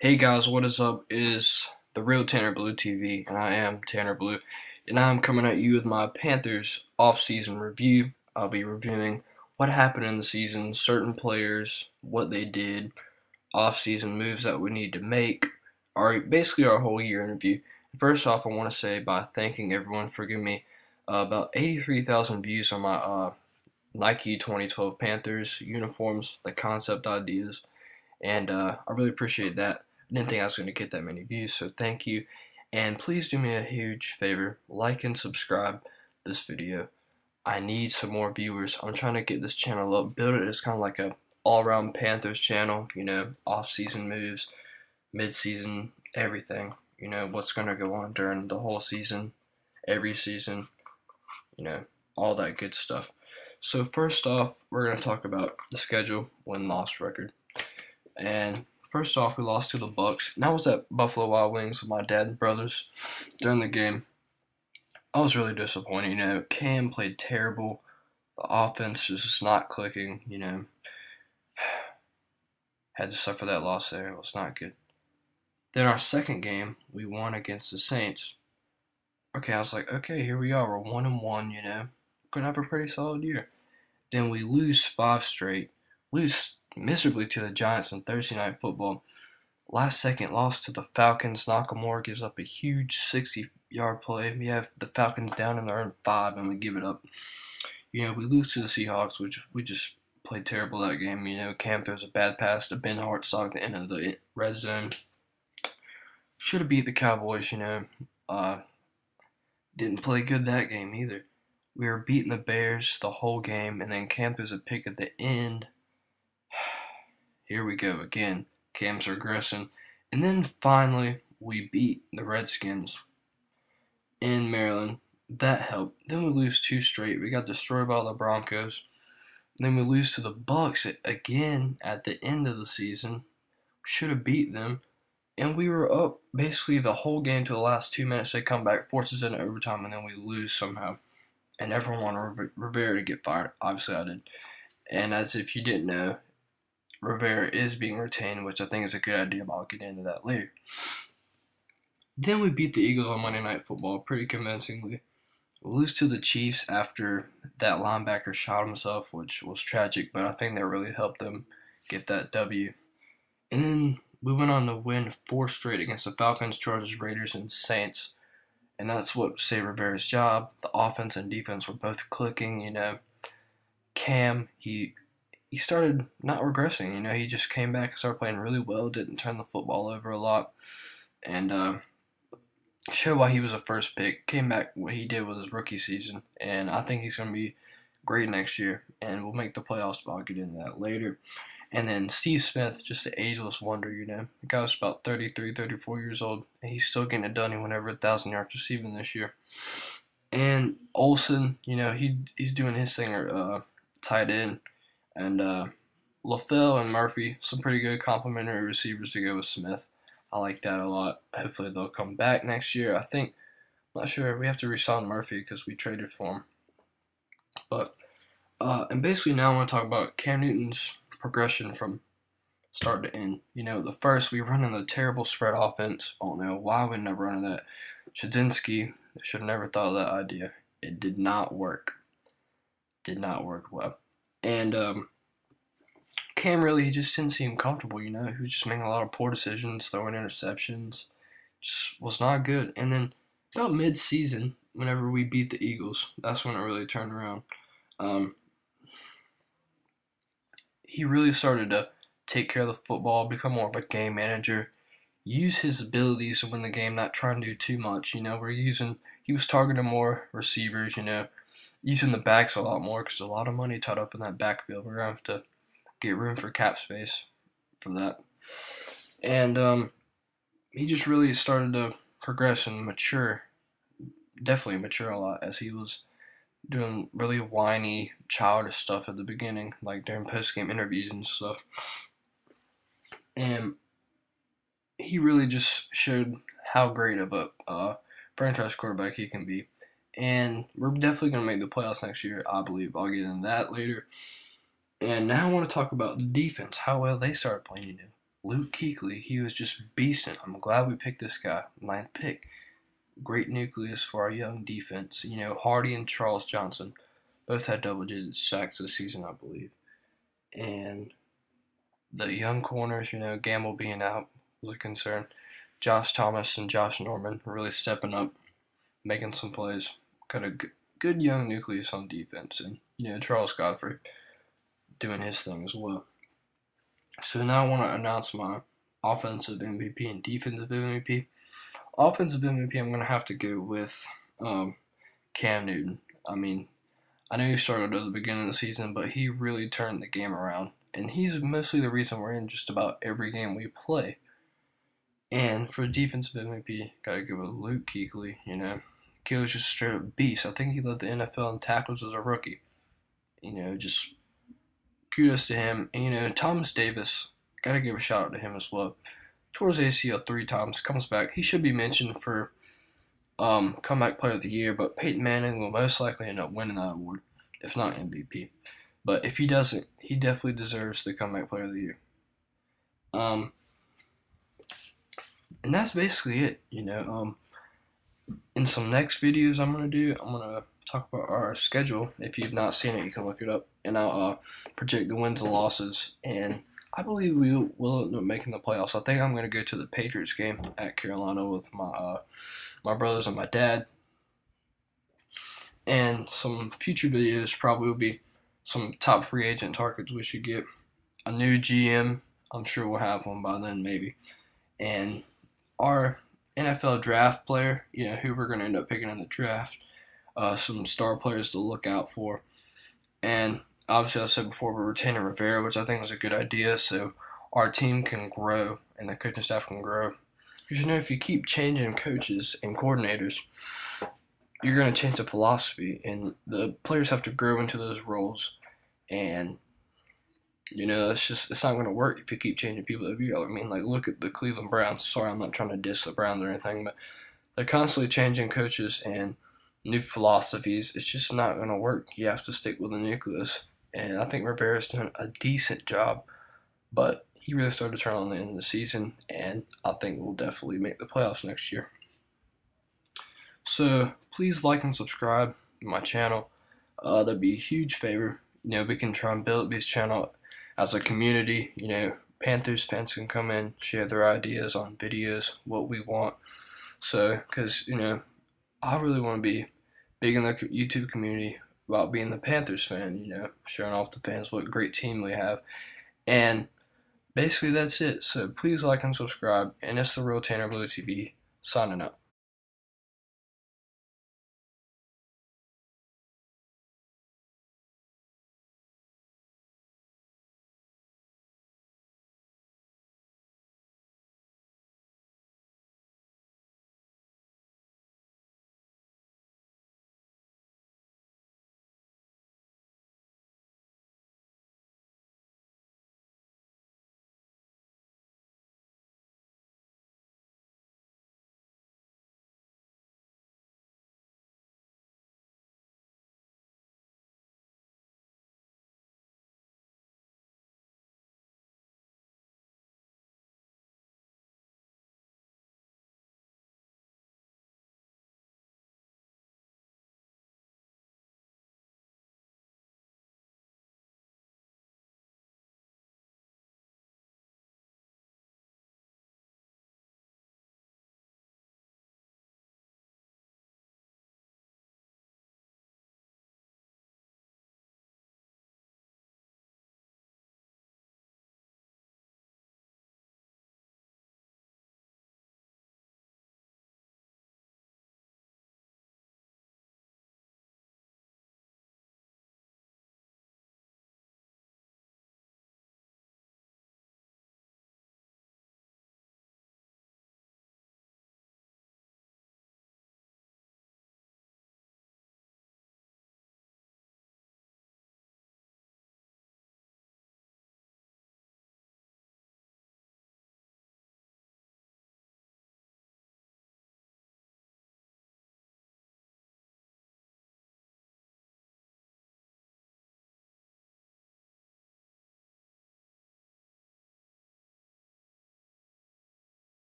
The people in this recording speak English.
Hey guys, what is up? It is the real Tanner Blue TV, and I am Tanner Blue, and I'm coming at you with my Panthers off-season review. I'll be reviewing what happened in the season, certain players, what they did, off-season moves that we need to make, basically our whole year in review. First off, I want to say by thanking everyone for giving me about 83,000 views on my Nike 2012 Panthers uniforms, the concept ideas, and I really appreciate that. I didn't think I was going to get that many views, so thank you. And please do me a huge favor, like and subscribe this video. I need some more viewers. I'm trying to get this channel up, build it as kind of like a all-around Panthers channel, off-season moves, mid-season, everything. What's going to go on during the whole season, every season, all that good stuff. So first off, we're going to talk about the schedule, win-loss record. And first off, we lost to the Bucks. And I was at Buffalo Wild Wings with my dad and brothers during the game. I was really disappointed. Cam played terrible. The offense was just not clicking. Had to suffer that loss there. It was not good. Then our second game, we won against the Saints. Okay, I was like, okay, here we are. We're 1-1. Gonna have a pretty solid year. Then we lose 5 straight. Lose miserably to the Giants on Thursday Night Football. Last second loss to the Falcons. Nakamura gives up a huge 60-yard play. We have the Falcons down in their own 5 and we give it up. We lose to the Seahawks, which we just played terrible that game. Cam throws a bad pass to Ben Hartsock at the end of the red zone. Should have beat the Cowboys, Didn't play good that game either. We were beating the Bears the whole game, and then Cam throws a pick at the end. Here we go again. Cam's regressing. And then finally, we beat the Redskins in Maryland. That helped. Then we lose 2 straight. We got destroyed by the Broncos. Then we lose to the Bucks again at the end of the season. Should have beat them. And we were up basically the whole game to the last 2 minutes. They come back, forces into overtime, and then we lose somehow. And everyone wanted Rivera to get fired. Obviously, I did. And as if you didn't know, Rivera is being retained, which I think is a good idea, but I'll get into that later. Then we beat the Eagles on Monday Night Football pretty convincingly. We lose to the Chiefs after that linebacker shot himself, which was tragic, but I think that really helped them get that W. And then we went on to win 4 straight against the Falcons, Chargers, Raiders, and Saints. And that's what saved Rivera's job. The offense and defense were both clicking, Cam, he started not regressing, he just came back and started playing really well, didn't turn the football over a lot, and showed why he was a first pick, came back what he did with his rookie season, and I think he's going to be great next year, and we'll make the playoffs, but I'll get into that later. And then Steve Smith, just an ageless wonder, The guy was about 33, 34 years old, and he's still getting it done. He went over 1,000 yards receiving this year. And Olsen, he's doing his thing tight end. And LaFell and Murphy, some pretty good complimentary receivers to go with Smith. I like that a lot. Hopefully they'll come back next year. I'm not sure. We have to re-sign Murphy because we traded for him. But, and basically now I want to talk about Cam Newton's progression from start to end. The first, we run in the terrible spread offense. I don't know why we never run that. Shadzinski should have never thought of that idea. It did not work. Did not work well. And Cam really, he just didn't seem comfortable, He was just making a lot of poor decisions, throwing interceptions. Just was not good. And then about mid-season, whenever we beat the Eagles, that's when it really turned around. He really started to take care of the football, become more of a game manager, use his abilities to win the game, not trying to do too much. He was targeting more receivers, using the backs a lot more because there's a lot of money tied up in that backfield. We're going to have to get room for cap space for that. And he just really started to progress and mature, definitely mature a lot as he was doing really whiny, childish stuff at the beginning, like during post-game interviews and stuff. And he really just showed how great of a franchise quarterback he can be. And we're definitely going to make the playoffs next year, I believe. I'll get into that later. And now I want to talk about the defense, how well they started playing. Luke Kuechly, he was just beasting. I'm glad we picked this guy, 9th pick. Great nucleus for our young defense. Hardy and Charles Johnson both had double-digit sacks this season, I believe. And the young corners, Gamble being out was a concern. Josh Thomas and Josh Norman really stepping up, making some plays. Got a good young nucleus on defense. And, Charles Godfrey doing his thing as well. So now I want to announce my offensive MVP and defensive MVP. Offensive MVP, I'm going to have to go with Cam Newton. I know he started at the beginning of the season, but he really turned the game around. And he's mostly the reason we're in just about every game we play. And for defensive MVP, got to go with Luke Kuechly. He was just straight up beast. I think he led the NFL in tackles as a rookie. Just kudos to him. And, Thomas Davis, got to give a shout out to him as well. Tore his ACL 3 times, comes back. He should be mentioned for comeback player of the year, but Peyton Manning will most likely end up winning that award, if not MVP. But if he doesn't, he definitely deserves the comeback player of the year. And that's basically it. In some next videos I'm going to talk about our schedule. If you've not seen it, you can look it up. And I'll project the wins and losses. And I believe we will end up making the playoffs. I think I'm going to go to the Patriots game at Carolina with my brothers and my dad. And some future videos probably will be some top free agent targets we should get. A new GM, I'm sure we'll have one by then maybe. And our NFL draft player, who we're going to end up picking in the draft. Some star players to look out for. And obviously, I said before, we're retaining Rreview, which I think was a good idea, so our team can grow and the coaching staff can grow. Because if you keep changing coaches and coordinators, you're going to change the philosophy, and the players have to grow into those roles. And it's not going to work if you keep changing people every year. Look at the Cleveland Browns. Sorry, I'm not trying to diss the Browns or anything, but they're constantly changing coaches and new philosophies. It's just not going to work. You have to stick with the nucleus. And I think Rivera's doing a decent job, but he really started to turn on the end of the season, and I think we'll definitely make the playoffs next year. So please like and subscribe to my channel. That'd be a huge favor. We can try and build this channel as a community. Panthers fans can come in, share their ideas on videos, what we want. So, because, I really want to be big in the YouTube community about being the Panthers fan, showing off the fans what a great team we have. And basically that's it. So please like and subscribe. And it's the Real Tanner Blue TV signing out.